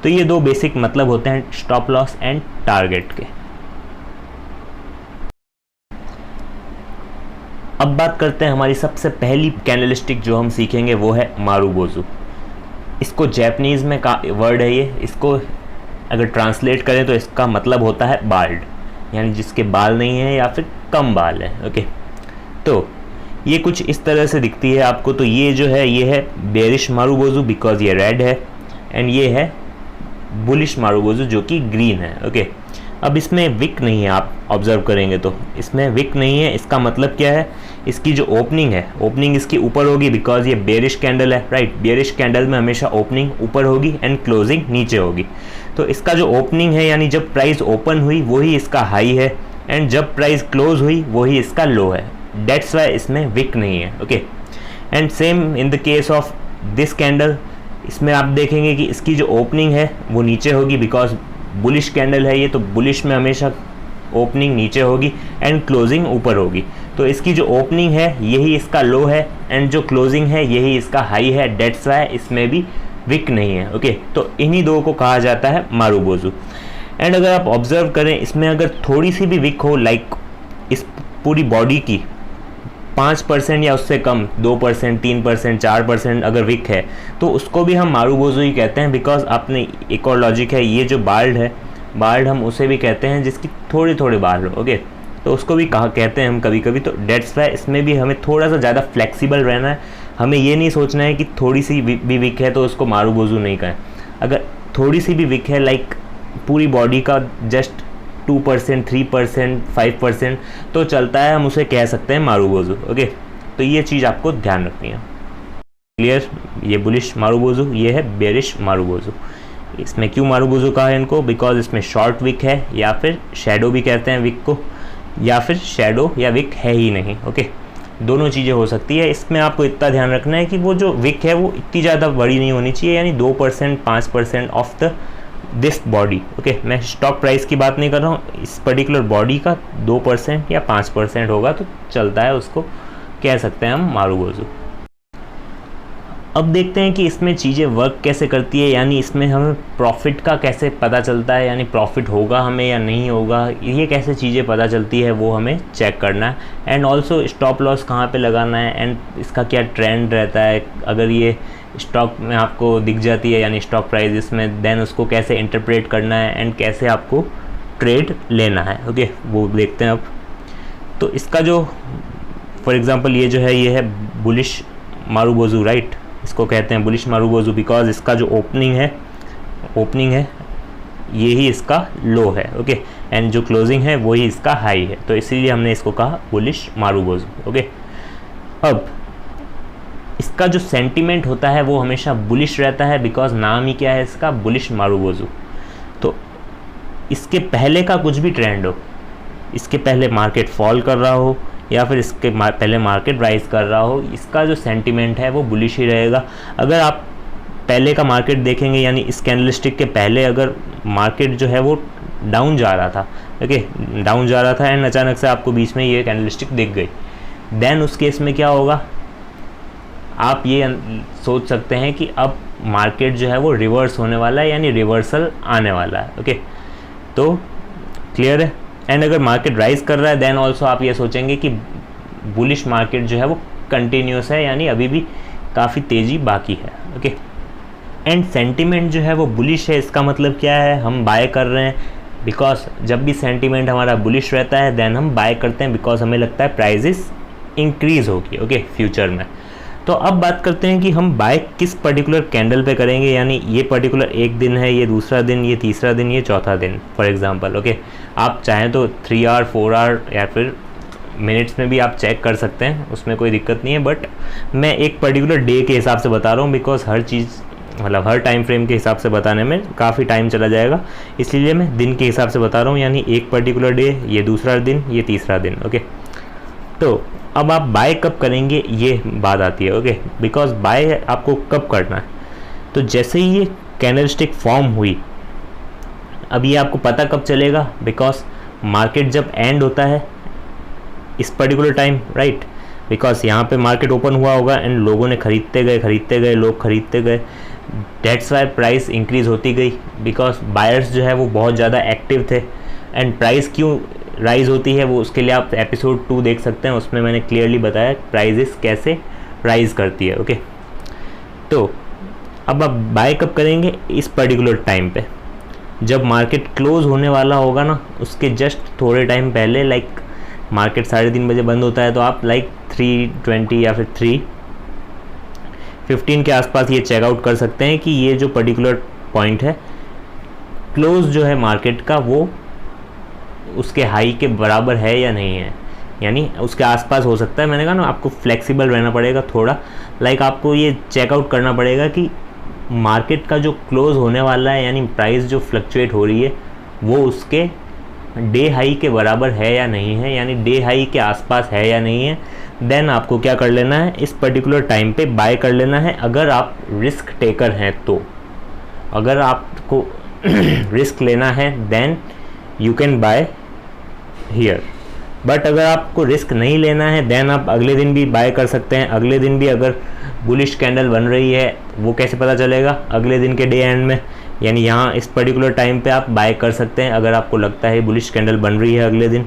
S1: तो ये दो बेसिक मतलब होते हैं स्टॉप लॉस एंड टारगेट के। अब बात करते हैं हमारी सबसे पहली कैंडलस्टिक जो हम सीखेंगे वो है मारुबोजू। इसको जैपनीज़ में का वर्ड है ये, इसको अगर ट्रांसलेट करें तो इसका मतलब होता है बाल्ड, यानी जिसके बाल नहीं है या फिर कम बाल है। ओके, तो ये कुछ इस तरह से दिखती है आपको। तो ये जो है ये है बेरिश मारुबोजू बिकॉज ये रेड है, एंड ये है बुलिश मारुबोजू जो कि ग्रीन है। ओके, अब इसमें विक नहीं है, आप ऑब्जर्व करेंगे तो इसमें विक नहीं है। इसका मतलब क्या है, इसकी जो ओपनिंग है, ओपनिंग इसकी ऊपर होगी बिकॉज ये बेरिश कैंडल है, राइट। बेरिश कैंडल में हमेशा ओपनिंग ऊपर होगी एंड क्लोजिंग नीचे होगी। तो इसका जो ओपनिंग है यानी जब प्राइस ओपन हुई वही इसका हाई है, एंड जब प्राइस क्लोज हुई वही इसका लो है। डेट्स वाई इसमें विक नहीं है। Okay, and same in the case of this candle, इसमें आप देखेंगे कि इसकी जो ओपनिंग है वो नीचे होगी बिकॉज बुलिश कैंडल है ये, तो बुलिश में हमेशा ओपनिंग नीचे होगी एंड क्लोजिंग ऊपर होगी। तो इसकी जो ओपनिंग है यही इसका लो है, एंड जो क्लोजिंग है यही इसका हाई है। डेट्स वाई इसमें भी विक नहीं है। ओके, तो इन्हीं दो को कहा जाता है मारुबोजू। एंड अगर आप ऑब्जर्व करें, इसमें अगर थोड़ी सी भी विक हो, लाइक इस पूरी बॉडी की 5% या उससे कम, 2%, 3%, 4% अगर विक है, तो उसको भी हम मारुबोजू ही कहते हैं। बिकॉज आपने एक और लॉजिक है, ये जो बाल्ड है, बाल्ड हम उसे भी कहते हैं जिसकी थोड़े थोड़े बाल हो। ओके, तो उसको भी कहा कहते हैं हम कभी कभी। तो डेट्स वाई इसमें भी हमें थोड़ा सा ज़्यादा फ्लेक्सिबल रहना है। हमें ये नहीं सोचना है कि थोड़ी सी भी विक है तो उसको मारुबोजू नहीं कहें। अगर थोड़ी सी भी विक है, लाइक पूरी बॉडी का जस्ट 2%, 3%, 5% तो चलता है, हम उसे कह सकते हैं मारुबोजू। ओके, तो ये चीज़ आपको ध्यान रखनी है। क्लियर, ये बुलिश मारुबोजू, ये है बेरिश मारुबोजू। इसमें क्यों मारुबोजू कहा है इनको, बिकॉज इसमें शॉर्ट विक है, या फिर शैडो भी कहते हैं विक को, या फिर शैडो या विक है ही नहीं। ओके, दोनों चीज़ें हो सकती है। इसमें आपको इतना ध्यान रखना है कि वो जो विक है वो इतनी ज़्यादा बड़ी नहीं होनी चाहिए, यानी 2%, 5% of the this body. Okay, मैं स्टॉक प्राइस की बात नहीं कर रहा हूँ, इस पर्टिकुलर बॉडी का 2% या 5% होगा तो चलता है, उसको कह सकते हैं हम मारुबोजू। अब देखते हैं कि इसमें चीज़ें वर्क कैसे करती है, यानी इसमें हमें प्रॉफिट का कैसे पता चलता है, यानी प्रॉफिट होगा हमें या नहीं होगा, ये कैसे चीज़ें पता चलती है वो हमें चेक करना है। एंड ऑल्सो स्टॉप लॉस कहाँ पे लगाना है, एंड इसका क्या ट्रेंड रहता है। अगर ये स्टॉक में आपको दिख जाती है यानी स्टॉक प्राइस इसमें, देन उसको कैसे इंटरप्रेट करना है एंड कैसे आपको ट्रेड लेना है। ओके, वो देखते हैं अब। तो इसका जो फॉर एग्ज़ाम्पल ये जो है ये है बुलिश मारुबोजू, राइट। इसको कहते हैं बुलिश मारुबोजू बिकॉज इसका जो ओपनिंग है यही इसका लो है। ओके, एंड जो क्लोजिंग है वही इसका हाई है, तो इसीलिए हमने इसको कहा बुलिश मारुबोजू। ओके, अब इसका जो सेंटीमेंट होता है वो हमेशा बुलिश रहता है बिकॉज नाम ही क्या है इसका, बुलिश मारुबोजू। तो इसके पहले का कुछ भी ट्रेंड हो, इसके पहले मार्केट फॉल कर रहा हो या फिर इसके पहले मार्केट राइज कर रहा हो, इसका जो सेंटीमेंट है वो बुलिश ही रहेगा। अगर आप पहले का मार्केट देखेंगे, यानी इस कैंडलस्टिक के पहले अगर मार्केट जो है वो डाउन जा रहा था, ओके, डाउन जा रहा था एंड अचानक से आपको बीच में ये कैंडलस्टिक दिख गई, देन उस केस में क्या होगा, आप ये सोच सकते हैं कि अब मार्केट जो है वो रिवर्स होने वाला है, यानी रिवर्सल आने वाला है। ओके, तो क्लियर है। एंड अगर मार्केट राइज कर रहा है देन ऑल्सो आप ये सोचेंगे कि बुलिश मार्केट जो है वो कंटिन्यूस है, यानी अभी भी काफ़ी तेज़ी बाकी है। ओके, एंड सेंटीमेंट जो है वो बुलिश है, इसका मतलब क्या है, हम बाय कर रहे हैं बिकॉज जब भी सेंटीमेंट हमारा बुलिश रहता है देन हम बाय करते हैं बिकॉज हमें लगता है प्राइजेस इंक्रीज़ होगी। ओके, फ्यूचर में। तो अब बात करते हैं कि हम बाय किस पर्टिकुलर कैंडल पे करेंगे, यानी ये पर्टिकुलर एक दिन है, ये दूसरा दिन, ये तीसरा दिन, ये चौथा दिन फॉर एग्जांपल। ओके, आप चाहें तो 3 आवर 4 आवर या फिर मिनट्स में भी आप चेक कर सकते हैं, उसमें कोई दिक्कत नहीं है। बट मैं एक पर्टिकुलर डे के हिसाब से बता रहा हूँ बिकॉज हर चीज़ मतलब हर टाइम फ्रेम के हिसाब से बताने में काफ़ी टाइम चला जाएगा, इसलिए मैं दिन के हिसाब से बता रहा हूँ, यानी एक पर्टिकुलर डे, ये दूसरा दिन, ये तीसरा दिन। ओके, तो अब आप बाय कब करेंगे ये बात आती है। ओके, बिकॉज बाय आपको कब करना है, तो जैसे ही ये कैंडलस्टिक फॉर्म हुई, अब ये आपको पता कब चलेगा, बिकॉज मार्केट जब एंड होता है इस पर्टिकुलर टाइम, राइट, बिकॉज यहाँ पे मार्केट ओपन हुआ होगा एंड लोगों ने खरीदते गए, लोग खरीदते गए, डेट्स वाई प्राइस इंक्रीज़ होती गई बिकॉज बायर्स जो है वो बहुत ज़्यादा एक्टिव थे। एंड प्राइस क्यों राइज होती है वो उसके लिए आप एपिसोड 2 देख सकते हैं, उसमें मैंने क्लियरली बताया प्राइजेस कैसे राइज करती है। ओके, तो अब आप बाय कब करेंगे? इस पर्टिकुलर टाइम पे जब मार्केट क्लोज होने वाला होगा ना, उसके जस्ट थोड़े टाइम पहले, लाइक मार्केट 3:30 बजे बंद होता है, तो आप लाइक 3:20 या फिर 3:15 के आसपास ये चेकआउट कर सकते हैं कि ये जो पर्टिकुलर पॉइंट है क्लोज जो है मार्केट का वो उसके हाई के बराबर है या नहीं है, यानी उसके आसपास हो सकता है। मैंने कहा ना आपको फ्लेक्सिबल रहना पड़ेगा थोड़ा, लाइक आपको ये चेकआउट करना पड़ेगा कि मार्केट का जो क्लोज होने वाला है, यानी प्राइस जो फ्लक्चुएट हो रही है वो उसके डे हाई के बराबर है या नहीं है, यानी डे हाई के आसपास है या नहीं है। देन आपको क्या कर लेना है, इस पर्टिकुलर टाइम पे बाय कर लेना है, अगर आप रिस्क टेकर हैं तो। अगर आपको रिस्क लेना है then you can buy here, but अगर आपको रिस्क नहीं लेना है देन आप अगले दिन भी बाय कर सकते हैं। अगले दिन भी अगर बुलिश कैंडल बन रही है, वो कैसे पता चलेगा? अगले दिन के डे एंड में, यानी यहाँ इस पर्टिकुलर टाइम पे आप बाय कर सकते हैं। अगर आपको लगता है बुलिश कैंडल बन रही है अगले दिन,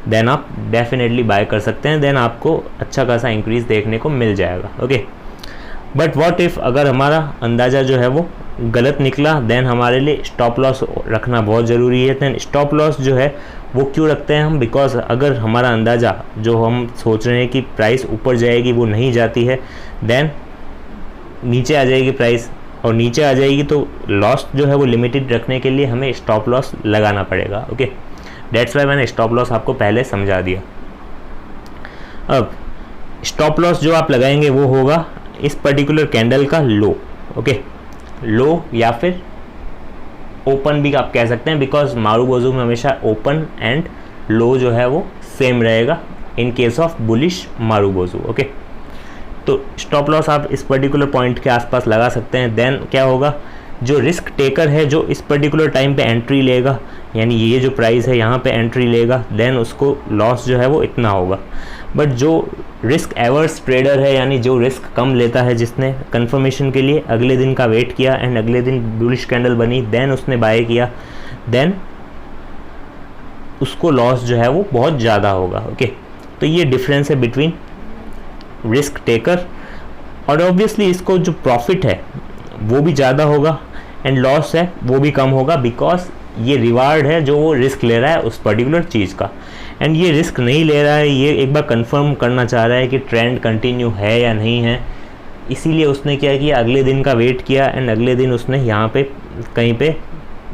S1: देन आप डेफिनेटली बाय कर सकते हैं, देन आपको अच्छा खासा इंक्रीज देखने को मिल जाएगा। ओके, बट व्हाट इफ़ अगर हमारा अंदाज़ा जो है वो गलत निकला, देन हमारे लिए स्टॉप लॉस रखना बहुत ज़रूरी है। देन स्टॉप लॉस जो है वो क्यों रखते हैं हम? बिकॉज अगर हमारा अंदाज़ा जो हम सोच रहे हैं कि प्राइस ऊपर जाएगी वो नहीं जाती है, देन नीचे आ जाएगी प्राइस, और नीचे आ जाएगी तो लॉस जो है वो लिमिटेड रखने के लिए हमें स्टॉप लॉस लगाना पड़ेगा। ओके, डेट्स वाई मैंने स्टॉप लॉस आपको पहले समझा दिया। अब स्टॉप लॉस जो आप लगाएंगे वो होगा इस पर्टिकुलर कैंडल का लो। ओके, लो या फिर ओपन भी आप कह सकते हैं, बिकॉज मारुबोजू में हमेशा ओपन एंड लो जो है वो सेम रहेगा in case of bullish marubozu. Okay, तो स्टॉप लॉस आप इस पर्टिकुलर पॉइंट के आसपास लगा सकते हैं। देन क्या होगा, जो रिस्क टेकर है जो इस पर्टिकुलर टाइम पे एंट्री लेगा, यानी ये जो प्राइस है यहाँ पे एंट्री लेगा, देन उसको लॉस जो है वो इतना होगा। बट जो रिस्क एवर्स ट्रेडर है, यानी जो रिस्क कम लेता है, जिसने कंफर्मेशन के लिए अगले दिन का वेट किया एंड अगले दिन बुलिश कैंडल बनी देन उसने बाय किया, देन उसको लॉस जो है वो बहुत ज़्यादा होगा। ओके, तो ये डिफरेंस है बिटवीन रिस्क टेकर, और ऑब्वियसली इसको जो प्रॉफिट है वो भी ज़्यादा होगा एंड लॉस है वो भी कम होगा, बिकॉज ये रिवार्ड है जो वो रिस्क ले रहा है उस पर्टिकुलर चीज़ का, एंड ये रिस्क नहीं ले रहा है, ये एक बार कंफर्म करना चाह रहा है कि ट्रेंड कंटिन्यू है या नहीं है। इसीलिए उसने क्या किया, अगले दिन का वेट किया एंड अगले दिन उसने यहाँ पे कहीं पे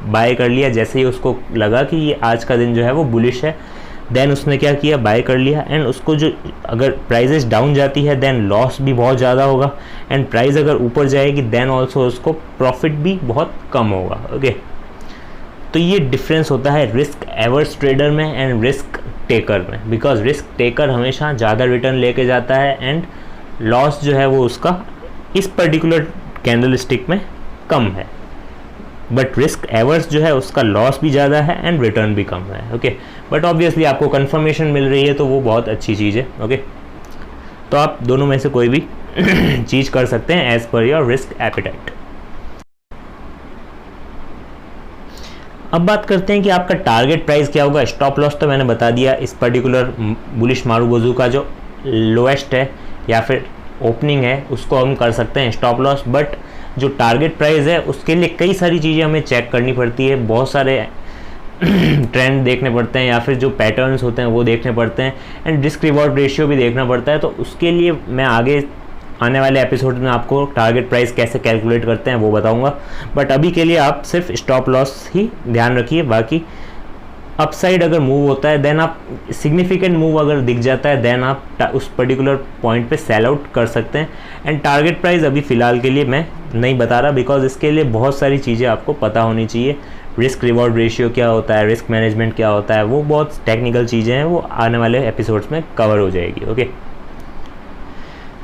S1: बाय कर लिया। जैसे ही उसको लगा कि ये आज का दिन जो है वो बुलिश है, देन उसने क्या किया, बाय कर लिया। एंड उसको जो अगर प्राइजेस डाउन जाती है देन लॉस भी बहुत ज़्यादा होगा, एंड प्राइस अगर ऊपर जाएगी देन ऑल्सो उसको प्रॉफिट भी बहुत कम होगा। ओके, तो ये डिफरेंस होता है रिस्क एवर्स ट्रेडर में एंड रिस्क टेकर में, बिकॉज रिस्क टेकर हमेशा ज़्यादा रिटर्न लेके जाता है एंड लॉस जो है वो उसका इस पर्टिकुलर कैंडल स्टिक में कम है, बट रिस्क एवर्स जो है उसका लॉस भी ज़्यादा है एंड रिटर्न भी कम है। ओके, बट ऑब्वियसली आपको कंफर्मेशन मिल रही है तो वो बहुत अच्छी चीज़ है। ओके, तो आप दोनों में से कोई भी चीज़ कर सकते हैं as per your risk appetite. अब बात करते हैं कि आपका टारगेट प्राइस क्या होगा। स्टॉप लॉस तो मैंने बता दिया, इस पर्टिकुलर बुलिश मारुबोजू का जो लोएस्ट है या फिर ओपनिंग है उसको हम कर सकते हैं स्टॉप लॉस, बट जो टारगेट प्राइस है उसके लिए कई सारी चीज़ें हमें चेक करनी पड़ती है, बहुत सारे ट्रेंड देखने पड़ते हैं या फिर जो पैटर्न्स होते हैं वो देखने पड़ते हैं, एंड रिस्क रिवॉर्ड रेशियो भी देखना पड़ता है। तो उसके लिए मैं आगे आने वाले एपिसोड में आपको टारगेट प्राइस कैसे कैलकुलेट करते हैं वो बताऊंगा, बट अभी के लिए आप सिर्फ स्टॉप लॉस ही ध्यान रखिए। बाकी अपसाइड अगर मूव होता है देन आप सिग्निफिकेंट मूव अगर दिख जाता है देन आप उस पर्टिकुलर पॉइंट पे सेल आउट कर सकते हैं। एंड टारगेट प्राइस अभी फ़िलहाल के लिए मैं नहीं बता रहा, बिकॉज इसके लिए बहुत सारी चीज़ें आपको पता होनी चाहिए। रिस्क रिवॉर्ड रेशियो क्या होता है, रिस्क मैनेजमेंट क्या होता है, वो बहुत टेक्निकल चीज़ें हैं, वो आने वाले एपिसोड्स में कवर हो जाएगी। ओके,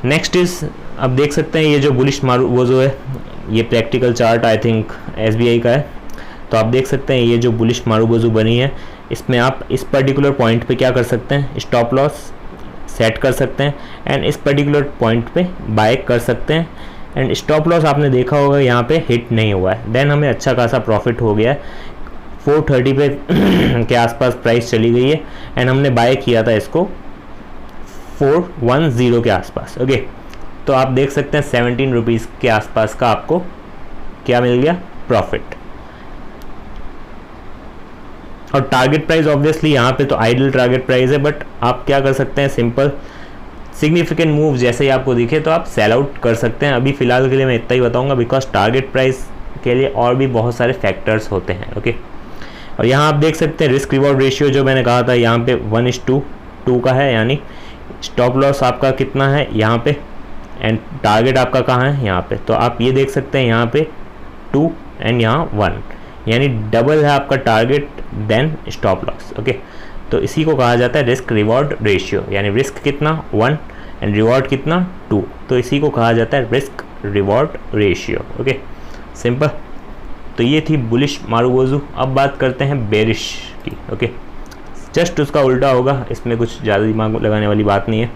S1: नेक्स्ट इज़, अब देख सकते हैं ये जो बुलिश मारुबोजू है, ये practical chart I think SBI का है, तो आप देख सकते हैं ये जो बुलिश मारुबोजू बनी है इसमें आप इस पर्टिकुलर पॉइंट पे क्या कर सकते हैं, स्टॉप लॉस सेट कर सकते हैं एंड इस पर्टिकुलर पॉइंट पे बाय कर सकते हैं। एंड स्टॉप लॉस आपने देखा होगा यहाँ पे हिट नहीं हुआ है, देन हमें अच्छा खासा प्रॉफिट हो गया है। 430 पे के आसपास प्राइस चली गई है एंड हमने बाय किया था इसको 410 के आसपास। ओके, तो आप देख सकते हैं 17 रुपीज़ के आसपास का आपको क्या मिल गया, प्रॉफिट। और टारगेट प्राइस ऑब्वियसली यहाँ पे तो आइडल टारगेट प्राइस है, बट आप क्या कर सकते हैं, सिंपल सिग्निफिकेंट मूव जैसे ही आपको दिखे तो आप सेल आउट कर सकते हैं। अभी फिलहाल के लिए मैं इतना ही बताऊंगा, बिकॉज टारगेट प्राइस के लिए और भी बहुत सारे फैक्टर्स होते हैं। ओके, और यहाँ आप देख सकते हैं रिस्क रिवॉर्ड रेशियो जो मैंने कहा था यहाँ पे 1:2 का है, यानी स्टॉप लॉस आपका कितना है यहाँ पे एंड टारगेट आपका कहाँ है यहाँ पे। तो आप ये देख सकते हैं यहाँ पे 2 एंड यहाँ 1, यानी डबल है आपका target then stop loss. Okay, तो इसी को कहा जाता है रिस्क रिवॉर्ड रेशियो, यानी रिस्क कितना 1 एंड रिवॉर्ड कितना 2, तो इसी को कहा जाता है risk reward ratio. Okay, simple. तो ये थी बुलिश मारुबोजू। अब बात करते हैं बेरिश की। ओके, जस्ट उसका उल्टा होगा, इसमें कुछ ज़्यादा दिमाग लगाने वाली बात नहीं है।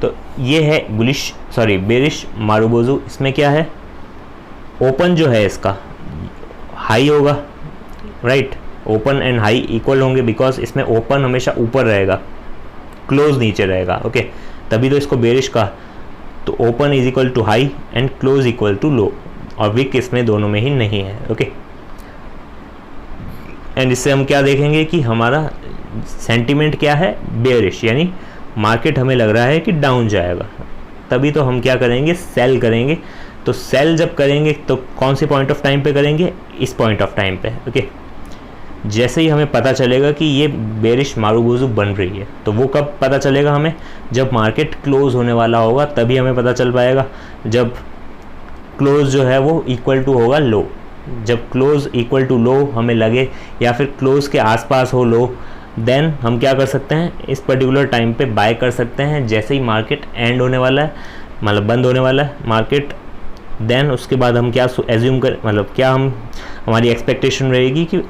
S1: तो ये है बेरिश मारुबोजू। इसमें क्या है, ओपन जो है इसका हाई होगा, right, open and high equal होंगे, बिकॉज इसमें ओपन हमेशा ऊपर रहेगा, क्लोज नीचे रहेगा। ओके, तभी तो इसको बेरिश का। तो open is equal to high and close equal to low, और विक इसमें दोनों में ही नहीं है। ओके, एंड इससे हम क्या देखेंगे कि हमारा सेंटीमेंट क्या है, बेरिश, यानी मार्केट हमें लग रहा है कि डाउन जाएगा, तभी तो हम क्या करेंगे, सेल करेंगे। तो सेल जब करेंगे तो कौन सी पॉइंट ऑफ टाइम पे करेंगे, इस पॉइंट ऑफ टाइम पे। ओके, जैसे ही हमें पता चलेगा कि ये बेरिश मारुबोजू बन रही है, तो वो कब पता चलेगा हमें, जब मार्केट क्लोज होने वाला होगा, तभी हमें पता चल पाएगा। जब क्लोज जो है वो इक्वल टू होगा लो, जब क्लोज इक्वल टू लो हमें लगे या फिर क्लोज के आसपास हो लो, देन हम क्या कर सकते हैं, इस पर्टिकुलर टाइम पे बाय कर सकते हैं। जैसे ही मार्केट एंड होने वाला है, मतलब बंद होने वाला है मार्केट, देन उसके बाद हम क्या एज्यूम कर, मतलब क्या हमारी एक्सपेक्टेशन रहेगी कि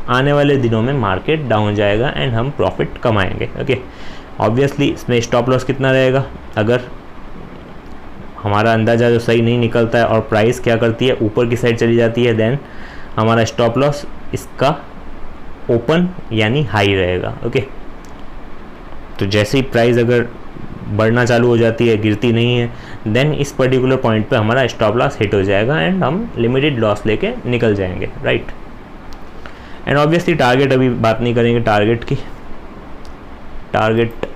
S1: आने वाले दिनों में मार्केट डाउन जाएगा एंड हम प्रॉफिट कमाएंगे। ओके, ऑब्वियसली इसमें स्टॉप लॉस कितना रहेगा, अगर हमारा अंदाज़ा जो सही नहीं निकलता है और प्राइस क्या करती है, ऊपर की साइड चली जाती है, देन हमारा स्टॉप लॉस इसका ओपन यानी हाई रहेगा। ओके, तो जैसे ही प्राइस अगर बढ़ना चालू हो जाती है, गिरती नहीं है, देन इस पर्टिकुलर पॉइंट पे हमारा स्टॉप लॉस हिट हो जाएगा एंड हम लिमिटेड लॉस लेके निकल जाएंगे, राइट। एंड ऑब्वियसली टारगेट अभी बात नहीं करेंगे टारगेट की, टारगेट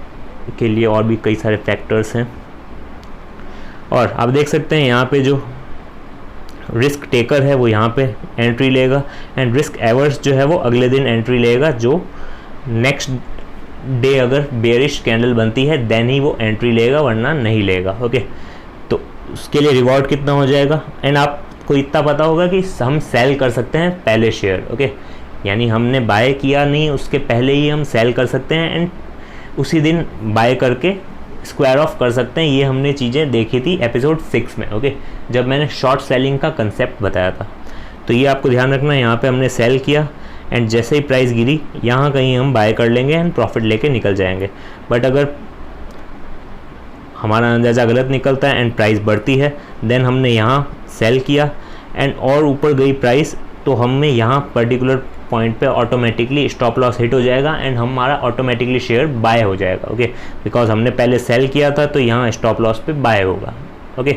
S1: के लिए और भी कई सारे फैक्टर्स हैं। और आप देख सकते हैं यहाँ पे जो रिस्क टेकर है वो यहाँ पे एंट्री लेगा एंड रिस्क एवर्स जो है वो अगले दिन एंट्री लेगा, जो नेक्स्ट डे अगर बेरिश कैंडल बनती है देन ही वो एंट्री लेगा, वरना नहीं लेगा। ओके, तो उसके लिए रिवॉर्ड कितना हो जाएगा, एंड आपको इतना पता होगा कि हम सेल कर सकते हैं पहले शेयर। ओके, यानी हमने बाय किया नहीं, उसके पहले ही हम सेल कर सकते हैं एंड उसी दिन बाय करके स्क्वायर ऑफ कर सकते हैं। ये हमने चीज़ें देखी थी एपिसोड 6 में। ओके, जब मैंने शॉर्ट सेलिंग का कंसेप्ट बताया था। तो ये आपको ध्यान रखना है, यहाँ पे हमने सेल किया एंड जैसे ही प्राइस गिरी यहाँ कहीं हम बाय कर लेंगे एंड प्रॉफिट लेके निकल जाएंगे। बट अगर हमारा अंदाज़ा गलत निकलता है एंड प्राइस बढ़ती है, देन हमने यहाँ सेल किया एंड और ऊपर गई प्राइस, तो हमें यहाँ पर्टिकुलर पॉइंट पे ऑटोमेटिकली स्टॉप लॉस हिट हो जाएगा एंड हमारा ऑटोमेटिकली शेयर बाय हो जाएगा। ओके, बिकॉज हमने पहले सेल किया था तो यहाँ स्टॉप लॉस पे बाय होगा। ओके,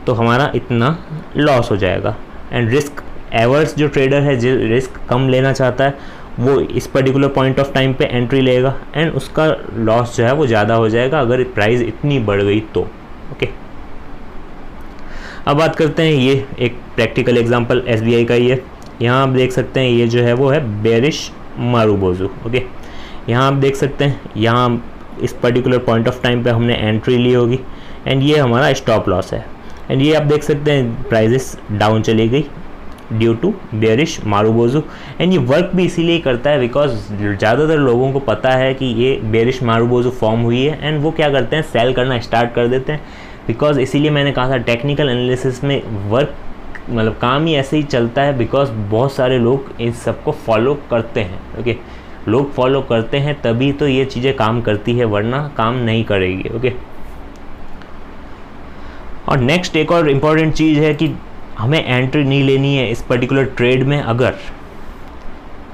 S1: तो हमारा इतना लॉस हो जाएगा। एंड रिस्क एवर्स जो ट्रेडर है, जो रिस्क कम लेना चाहता है, वो इस पर्टिकुलर पॉइंट ऑफ टाइम पे एंट्री लेगा एंड उसका लॉस जो है वो ज़्यादा हो जाएगा अगर प्राइस इतनी बढ़ गई तो। ओके, अब बात करते हैं, ये एक प्रैक्टिकल एग्जांपल SBI का ही है। यहाँ आप देख सकते हैं ये जो है वो है बेरिश मारुबोजू। ओके, यहाँ आप देख सकते हैं, यहाँ इस पर्टिकुलर पॉइंट ऑफ टाइम पे हमने एंट्री ली होगी एंड ये हमारा स्टॉप लॉस है। एंड ये आप देख सकते हैं प्राइजेस डाउन चली गई due to bearish marubozu. And ये वर्क भी इसीलिए करता है बिकॉज ज़्यादातर लोगों को पता है कि ये बेरिश मारुबोजू फॉर्म हुई है एंड वो क्या करते हैं, सेल करना स्टार्ट कर देते हैं। बिकॉज इसीलिए मैंने कहा था टेक्निकल एनालिसिस में वर्क मतलब काम ही ऐसे ही चलता है, बिकॉज बहुत सारे लोग इन सबको फॉलो करते हैं। ओके, लोग फॉलो करते हैं तभी तो ये चीज़ें काम करती है, वरना काम नहीं करेगी। ओके, और नेक्स्ट एक और इम्पॉर्टेंट चीज़ है कि हमें एंट्री नहीं लेनी है इस पर्टिकुलर ट्रेड में अगर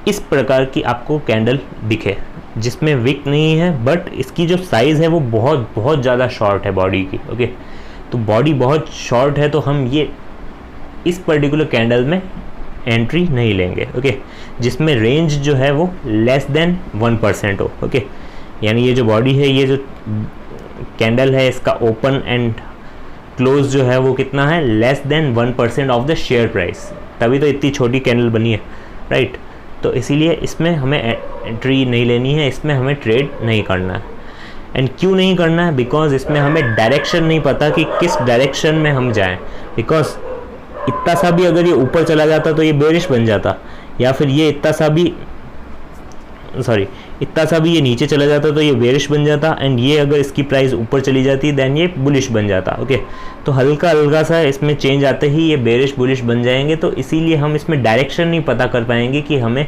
S1: इस प्रकार की आपको कैंडल दिखे, जिसमें विक नहीं है बट इसकी जो साइज़ है वो बहुत बहुत ज़्यादा शॉर्ट है बॉडी की। ओके, तो बॉडी बहुत शॉर्ट है तो हम ये इस पर्टिकुलर कैंडल में एंट्री नहीं लेंगे। ओके, जिसमें रेंज जो है वो लेस देन 1% हो। ओके, यानी ये जो बॉडी है, ये जो कैंडल है, इसका ओपन एंड क्लोज जो है वो कितना है, less than 1% of the share price, तभी तो इतनी छोटी कैंडल बनी है, राइट। तो इसीलिए इसमें हमें एंट्री नहीं लेनी है, इसमें हमें ट्रेड नहीं करना है। एंड क्यों नहीं करना है, बिकॉज इसमें हमें डायरेक्शन नहीं पता कि किस डायरेक्शन में हम जाएं। बिकॉज इतना सा भी अगर ये ऊपर चला जाता तो ये बेरिश बन जाता, या फिर ये इतना सा भी ये नीचे चला जाता तो ये बेरिश बन जाता, एंड ये अगर इसकी प्राइस ऊपर चली जाती देन ये बुलिश बन जाता। ओके, तो हल्का हल्का सा इसमें चेंज आते ही ये बेरिश बुलिश बन जाएंगे। तो इसीलिए हम इसमें डायरेक्शन नहीं पता कर पाएंगे कि हमें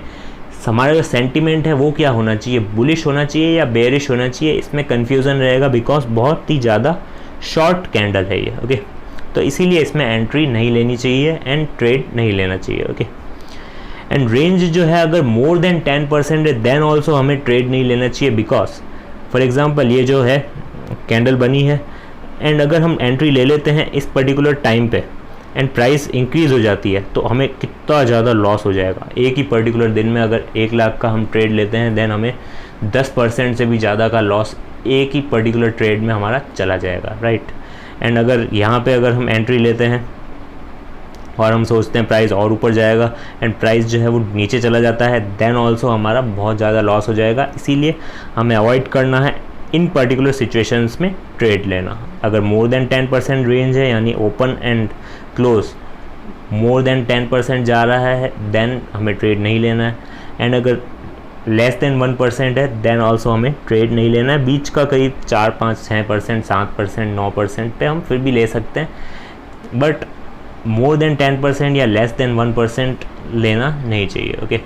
S1: हमारा जो सेंटीमेंट है वो क्या होना चाहिए, बुलिश होना चाहिए या बेरिश होना चाहिए, इसमें कन्फ्यूज़न रहेगा बिकॉज बहुत ही ज़्यादा शॉर्ट कैंडल है ये। ओके, तो इसीलिए इसमें एंट्री नहीं लेनी चाहिए एंड ट्रेड नहीं लेना चाहिए। ओके, एंड रेंज जो है अगर मोर देन 10% है देन ऑल्सो हमें ट्रेड नहीं लेना चाहिए। बिकॉज फॉर एग्जांपल ये जो है कैंडल बनी है एंड अगर हम एंट्री ले लेते हैं इस पर्टिकुलर टाइम पे एंड प्राइस इंक्रीज़ हो जाती है तो हमें कितना ज़्यादा लॉस हो जाएगा। एक ही पर्टिकुलर दिन में अगर 1 लाख का हम ट्रेड लेते हैं देन हमें 10% से भी ज़्यादा का लॉस एक ही पर्टिकुलर ट्रेड में हमारा चला जाएगा, राइट। एंड अगर यहाँ पे अगर हम एंट्री लेते हैं और हम सोचते हैं प्राइस और ऊपर जाएगा एंड प्राइस जो है वो नीचे चला जाता है देन ऑल्सो हमारा बहुत ज़्यादा लॉस हो जाएगा। इसीलिए हमें अवॉइड करना है इन पर्टिकुलर सिचुएशंस में ट्रेड लेना। अगर मोर देन 10% रेंज है यानी open and close more than 10% जा रहा है देन हमें ट्रेड नहीं लेना है, एंड अगर लेस देन 1% है देन ऑल्सो हमें ट्रेड नहीं लेना है। बीच का करीब 4, 5, 6%, 7%, 9% पे हम फिर भी ले सकते हैं, बट मोर देन 10% या लेस देन 1% लेना नहीं चाहिए। ओके।